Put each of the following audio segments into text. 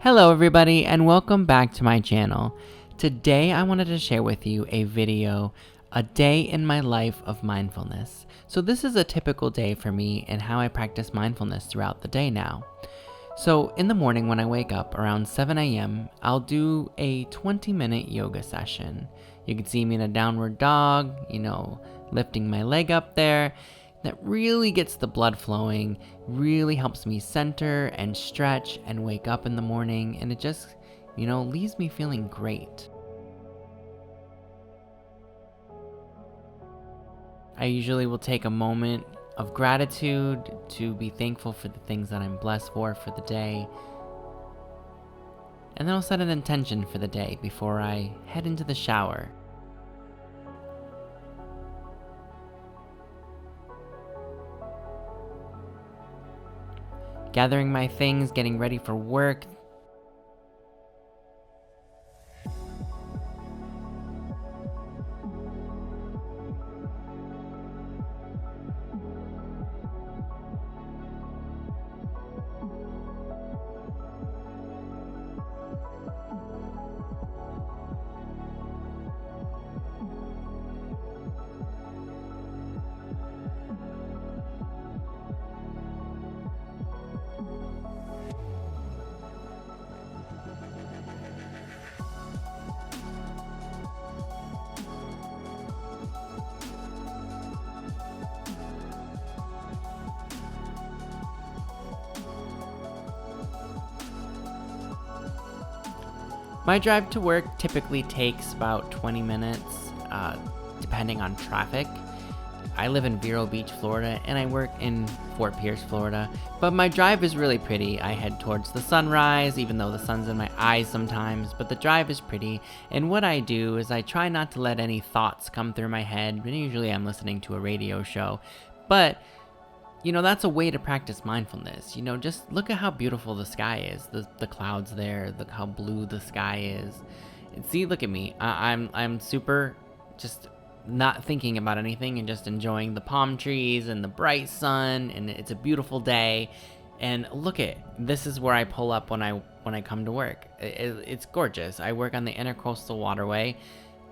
Hello everybody and welcome back to my channel. Today I wanted to share with you a video, a day in my life of mindfulness. So this is a typical day for me and how I practice mindfulness throughout the day now. So in the morning when I wake up around 7 a.m., I'll do a 20-minute yoga session. You can see me in a downward dog, lifting my leg up there. That really gets the blood flowing, really helps me center and stretch and wake up in the morning, and it just, leaves me feeling great. I usually will take a moment of gratitude to be thankful for the things that I'm blessed for the day, and then I'll set an intention for the day before I head into the shower. Gathering my things, getting ready for work. My drive to work typically takes about 20 minutes, depending on traffic. I live in Vero Beach, Florida, and I work in Fort Pierce, Florida. But my drive is really pretty. I head towards the sunrise, even though the sun's in my eyes sometimes, but the drive is pretty. And what I do is I try not to let any thoughts come through my head. And usually I'm listening to a radio show. But that's a way to practice mindfulness. Just look at how beautiful the sky is. The clouds there, look how blue the sky is. And see, look at me. I'm super just not thinking about anything and just enjoying the palm trees and the bright sun, and it's a beautiful day. And look at this is where I pull up when I come to work. It's gorgeous. I work on the Intercoastal Waterway.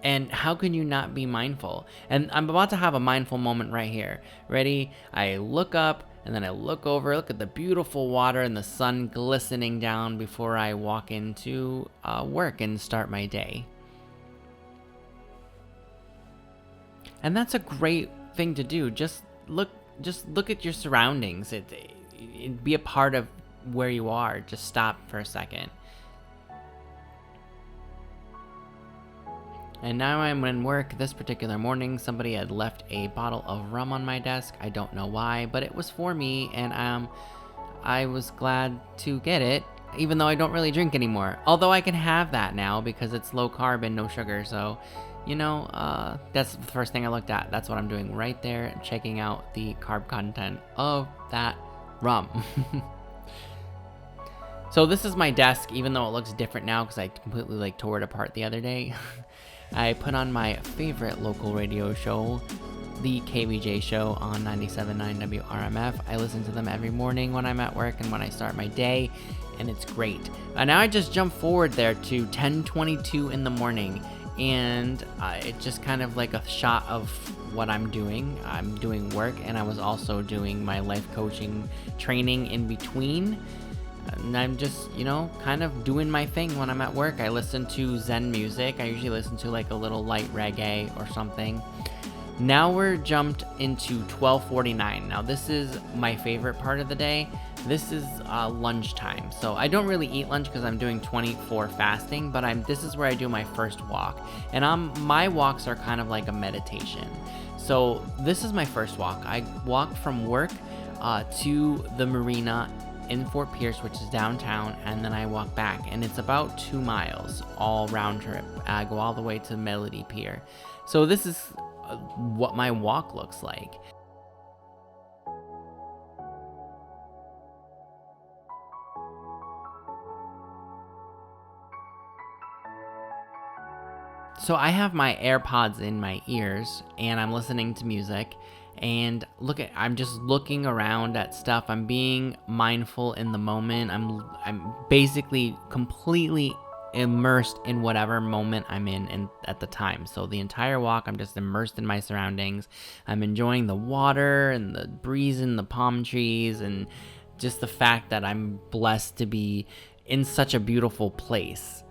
And how can you not be mindful? And I'm about to have a mindful moment right here. Ready? I look up and then I look over, look at the beautiful water and the sun glistening down before I walk into work and start my day. And that's a great thing to do. Just look at your surroundings. It be a part of where you are. Just stop for a second. And now I'm in work. This particular morning, somebody had left a bottle of rum on my desk. I don't know why, but it was for me, and I was glad to get it, even though I don't really drink anymore. Although I can have that now because it's low carb and no sugar, so, that's the first thing I looked at. That's what I'm doing right there, checking out the carb content of that rum. So this is my desk, even though it looks different now because I completely tore it apart the other day. I put on my favorite local radio show, the KBJ show on 97.9 WRMF. I listen to them every morning when I'm at work and when I start my day, and it's great. Now I just jump forward there to 10:22 in the morning, and it's just kind of like a shot of what I'm doing. I'm doing work, and I was also doing my life coaching training in between. And I'm just, kind of doing my thing when I'm at work. I listen to Zen music. I usually listen to a little light reggae or something. Now we're jumped into 12:49. Now this is my favorite part of the day. This is lunchtime. So I don't really eat lunch because I'm doing 24 fasting, but this is where I do my first walk. And my walks are kind of like a meditation. So this is my first walk. I walk from work to the marina in Fort Pierce, which is downtown, and then I walk back, and it's about 2 miles all round trip. I go all the way to Melody Pier. So this is what my walk looks like. So I have my AirPods in my ears and I'm listening to music, and I'm just looking around at stuff. I'm being mindful in the moment. I'm basically completely immersed in whatever moment I'm in at the time. So the entire walk, I'm just immersed in my surroundings. I'm enjoying the water and the breeze and the palm trees, and just the fact that I'm blessed to be in such a beautiful place.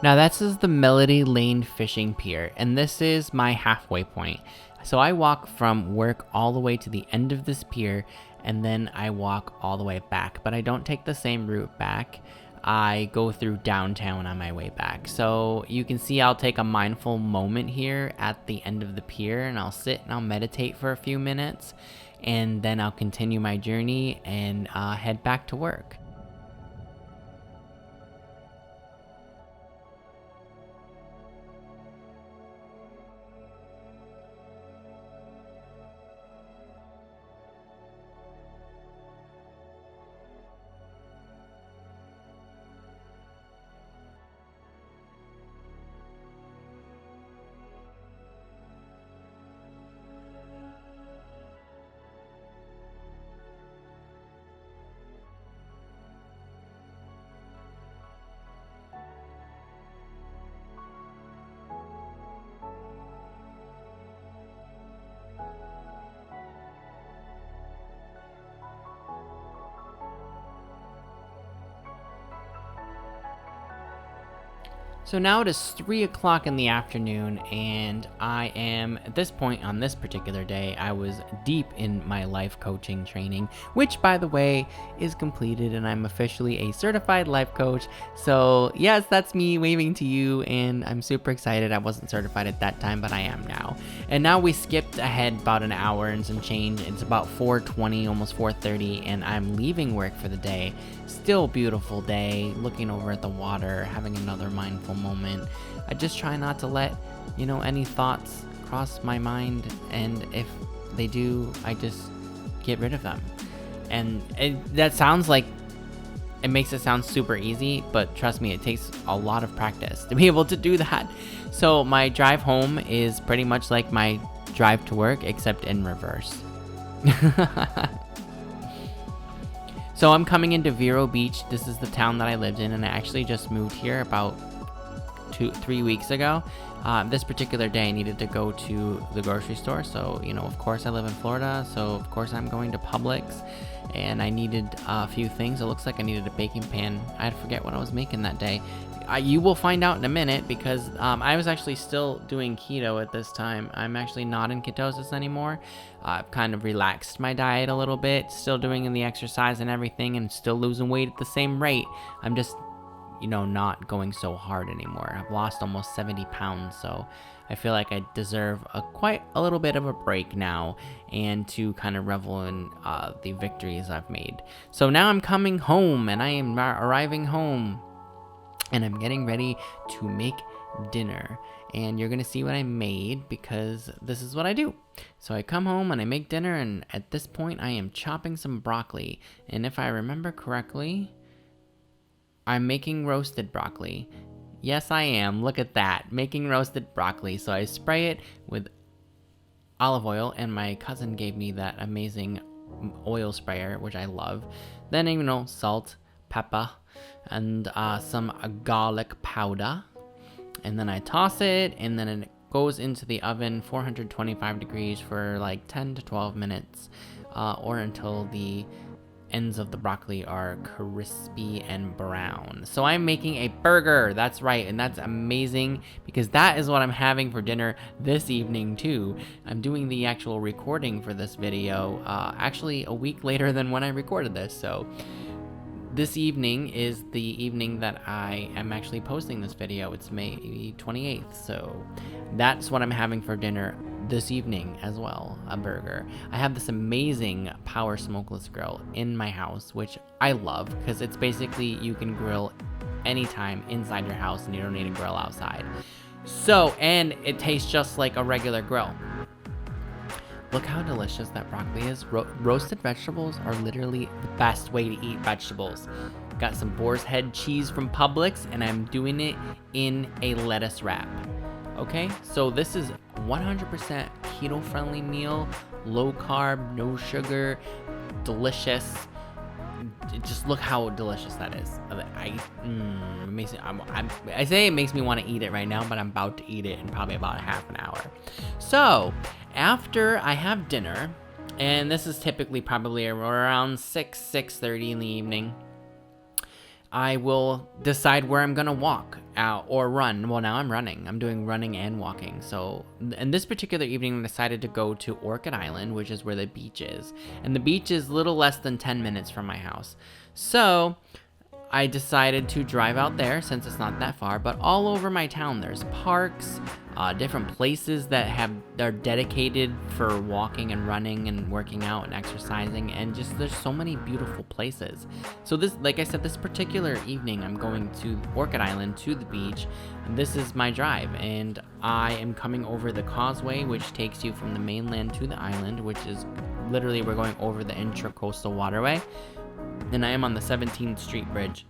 Now this is the Melody Lane Fishing Pier, and this is my halfway point. So I walk from work all the way to the end of this pier, and then I walk all the way back, but I don't take the same route back. I go through downtown on my way back. So you can see I'll take a mindful moment here at the end of the pier, and I'll sit and I'll meditate for a few minutes, and then I'll continue my journey and head back to work. So now it is 3 o'clock in the afternoon, and I am, at this point on this particular day, I was deep in my life coaching training, which, by the way, is completed, and I'm officially a certified life coach. So yes, that's me waving to you, and I'm super excited. I wasn't certified at that time, but I am now. And now we skipped ahead about an hour and some change. It's about 4:20, almost 4:30, and I'm leaving work for the day. Still beautiful day, looking over at the water, having another mindful moment. I just try not to let, any thoughts cross my mind, and if they do, I just get rid of them. And that sounds like, it makes it sound super easy, but trust me, it takes a lot of practice to be able to do that. So my drive home is pretty much like my drive to work, except in reverse. So I'm coming into Vero Beach. This is the town that I lived in, and I actually just moved here about 3 weeks ago. This particular day I needed to go to the grocery store, so of course I live in Florida, so of course I'm going to Publix, and I needed a few things. It looks like I needed a baking pan. I forget what I was making that day. You will find out in a minute, because I was actually still doing keto at this time. I'm actually not in ketosis anymore. I've kind of relaxed my diet a little bit, still doing the exercise and everything, and still losing weight at the same rate. I'm just, not going so hard anymore. I've lost almost 70 pounds, so I feel like I deserve quite a little bit of a break now, and to kind of revel in the victories I've made. So now I'm coming home, and I am arriving home, and I'm getting ready to make dinner. And you're gonna see what I made, because this is what I do. So I come home and I make dinner, and at this point I am chopping some broccoli. And if I remember correctly, I'm making roasted broccoli. Yes, I am. Look at that. Making roasted broccoli. So I spray it with olive oil, and my cousin gave me that amazing oil sprayer, which I love. Then, salt, pepper, and some garlic powder. And then I toss it, and then it goes into the oven, 425 degrees, for like 10 to 12 minutes, or until the ends of the broccoli are crispy and brown. So I'm making a burger. That's right, and that's amazing, because that is what I'm having for dinner this evening too. I'm doing the actual recording for this video actually a week later than when I recorded this. So this evening is the evening that I am actually posting this video. It's May 28th, so that's what I'm having for dinner this evening as well, a burger. I have this amazing Power smokeless grill in my house, which I love, because it's basically, you can grill anytime inside your house, and you don't need a grill outside. So, and it tastes just like a regular grill. Look how delicious that broccoli is. Roasted vegetables are literally the best way to eat vegetables. Got some boar's head cheese from Publix, and I'm doing it in a lettuce wrap. Okay, so this is 100% keto-friendly meal, low carb, no sugar, delicious. Just look how delicious that is. I say it makes me want to eat it right now, but I'm about to eat it in probably about half an hour. So after I have dinner, and this is typically probably around 6:30 in the evening, I will decide where I'm gonna walk out or run. Well, now I'm running. I'm doing running and walking. So, and this particular evening, I decided to go to Orchid Island, which is where the beach is. And the beach is a little less than 10 minutes from my house. So I decided to drive out there, since it's not that far. But all over my town, there's parks, different places that are dedicated for walking and running and working out and exercising, and just there's so many beautiful places. So this, like I said, this particular evening, I'm going to Orchid Island, to the beach, and this is my drive, and I am coming over the causeway, which takes you from the mainland to the island, which is literally, we're going over the intracoastal waterway, and I am on the 17th Street Bridge.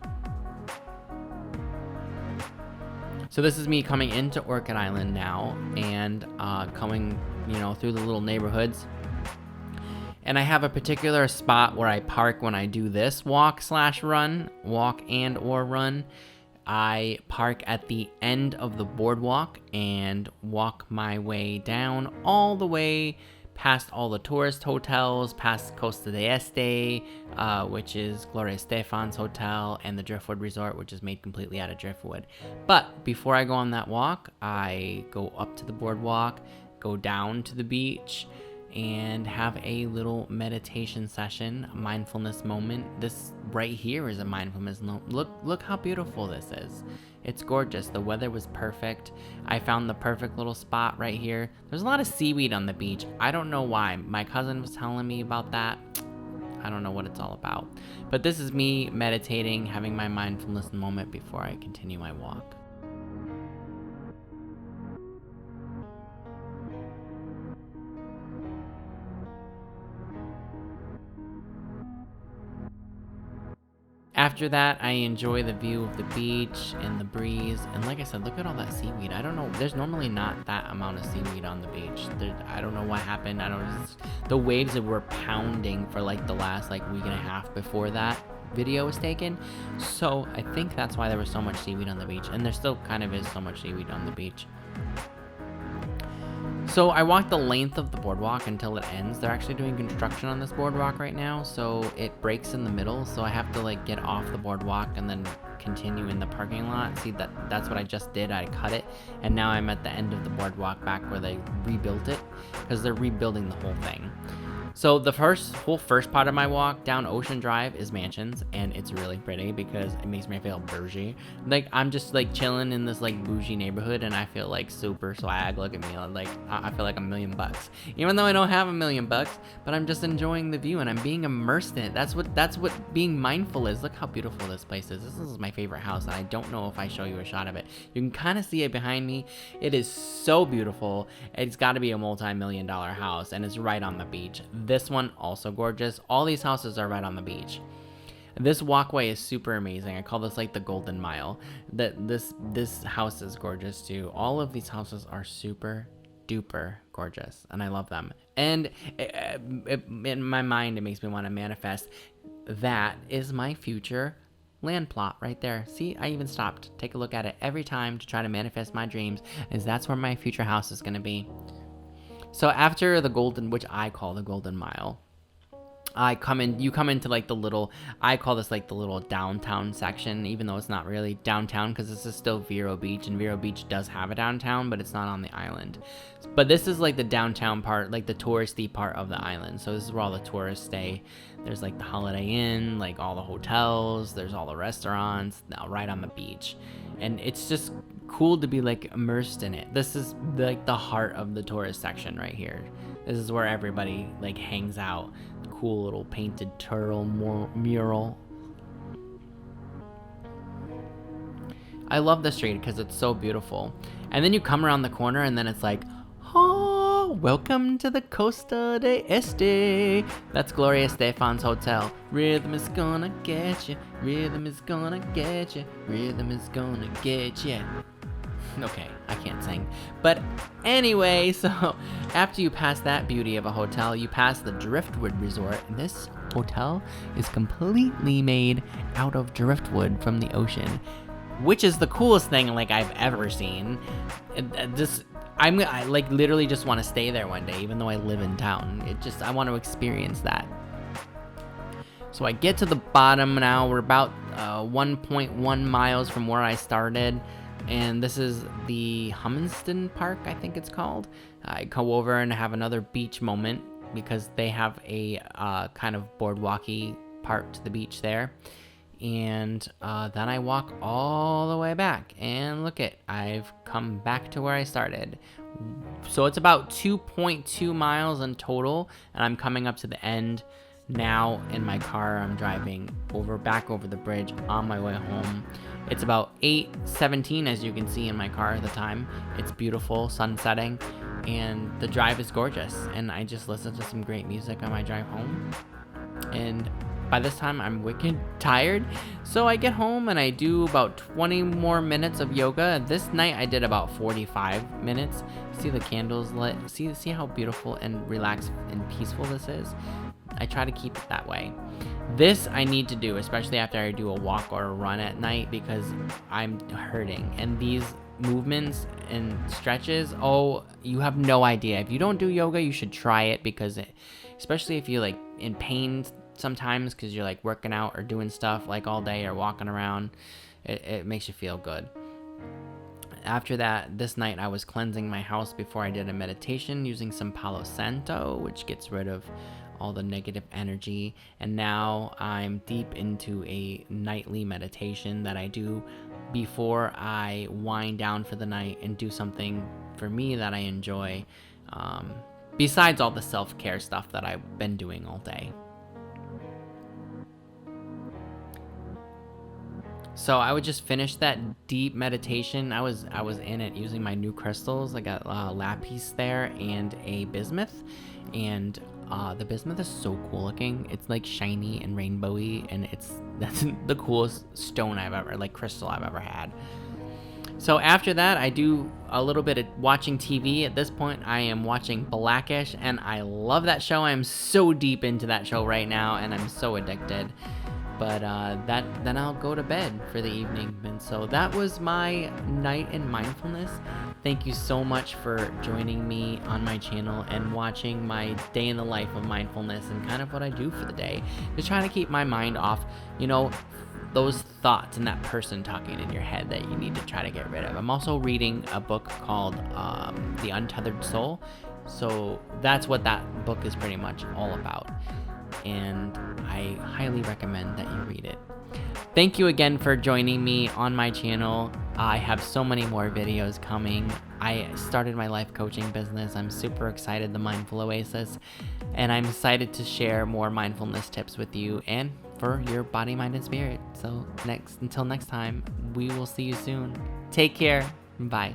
So this is me coming into Orchid Island now, and coming, through the little neighborhoods. And I have a particular spot where I park when I do this walk and or run. I park at the end of the boardwalk and walk my way down all the way past all the tourist hotels, past Costa de Este, which is Gloria Estefan's hotel, and the Driftwood Resort, which is made completely out of driftwood. But before I go on that walk, I go up to the boardwalk, go down to the beach, and have a little meditation session, a mindfulness moment. This right here is a mindfulness moment. Look how beautiful this is. It's gorgeous. The weather was perfect. I found the perfect little spot right here. There's a lot of seaweed on the beach. I don't know why. My cousin was telling me about that. I don't know what it's all about. But this is me meditating, having my mindfulness moment before I continue my walk. After that, I enjoy the view of the beach and the breeze. And like I said, look at all that seaweed. I don't know. There's normally not that amount of seaweed on the beach. I don't know what happened. The waves that were pounding for like the last week and a half before that video was taken. So I think that's why there was so much seaweed on the beach. And there still kind of is so much seaweed on the beach. So I walked the length of the boardwalk until it ends. They're actually doing construction on this boardwalk right now, so it breaks in the middle. So I have to like get off the boardwalk and then continue in the parking lot. See, that's what I just did. I cut it, and now I'm at the end of the boardwalk back where they rebuilt it, because they're rebuilding the whole thing. So the whole first part of my walk down Ocean Drive is mansions, and it's really pretty because it makes me feel bougie. Like, I'm just like chilling in this like bougie neighborhood, and I feel like super swag. Look at me, like I feel like $1,000,000, even though I don't have $1,000,000. But I'm just enjoying the view, and I'm being immersed in it. That's what being mindful is. Look how beautiful this place is. This is my favorite house, and I don't know if I show you a shot of it. You can kind of see it behind me. It is so beautiful. It's got to be a multi-million-dollar house, and it's right on the beach. This one also gorgeous. All these houses are right on the beach. This walkway is super amazing. I call this like the Golden Mile. This house is gorgeous too. All of these houses are super duper gorgeous, and I love them. And in my mind, it makes me want to manifest. That is my future land plot right there. See, I even stopped. Take a look at it every time to try to manifest my dreams, as that's where my future house is going to be. So after the which I call the Golden Mile, you come into like the little, I call this like the little downtown section, even though it's not really downtown because this is still Vero Beach, and Vero Beach does have a downtown, but it's not on the island. But this is like the downtown part, like the touristy part of the island. So this is where all the tourists stay. There's like the Holiday Inn, like all the hotels, there's all the restaurants right on the beach. And it's just cool to be like immersed in it. This is like the heart of the tourist section right here. This is where everybody like hangs out. Cool little painted turtle mural. I love the street because it's so beautiful. And then you come around the corner, and then it's like, oh, welcome to the Costa de Este. That's Gloria Estefan's hotel. Rhythm is gonna get you. Rhythm is gonna get you. Rhythm is gonna get you. Okay, I can't sing. But anyway, so after you pass that beauty of a hotel, you pass the Driftwood Resort. And this hotel is completely made out of driftwood from the ocean, which is the coolest thing like I've ever seen. I like literally just want to stay there one day, even though I live in town. I want to experience that. So I get to the bottom now. We're about 1.1 miles from where I started. And this is the Humminston Park, I think it's called. I go over and have another beach moment because they have a kind of boardwalky part to the beach there. And then I walk all the way back, and look it, I've come back to where I started. So it's about 2.2 miles in total, and I'm coming up to the end now in my car. I'm driving back over the bridge on my way home. It's about 8:17, as you can see in my car at the time. It's beautiful, sun setting, and the drive is gorgeous. And I just listen to some great music on my drive home. And by this time, I'm wicked tired. So I get home and I do about 20 more minutes of yoga. This night I did about 45 minutes. See the candles lit? See how beautiful and relaxed and peaceful this is? I try to keep it that way. This I need to do, especially after I do a walk or a run at night, because I'm hurting. And these movements and stretches, oh, you have no idea. If you don't do yoga, you should try it, because especially if you're like in pain sometimes because you're like working out or doing stuff like all day or walking around, it makes you feel good. After that, this night I was cleansing my house before I did a meditation using some Palo Santo, which gets rid of all the negative energy. And now I'm deep into a nightly meditation that I do before I wind down for the night and do something for me that I enjoy, besides all the self-care stuff that I've been doing all day. So I would just finish that deep meditation. I was in it using my new crystals. I got lapis there and a bismuth, and the bismuth is so cool looking. It's like shiny and rainbowy, and that's the coolest stone crystal I've ever had. So after that, I do a little bit of watching TV. At this point, I am watching Blackish, and I love that show. I'm so deep into that show right now, and I'm so addicted. But then I'll go to bed for the evening. And so that was my night in mindfulness. Thank you so much for joining me on my channel and watching my day in the life of mindfulness and kind of what I do for the day. Just trying to keep my mind off, those thoughts and that person talking in your head that you need to try to get rid of. I'm also reading a book called The Untethered Soul. So that's what that book is pretty much all about. And I highly recommend that you read it. Thank you again for joining me on my channel. I have so many more videos coming. I started my life coaching business. I'm super excited, the Mindful Oasis, and I'm excited to share more mindfulness tips with you and for your body, mind, and spirit. So until next time, we will see you soon. Take care. Bye.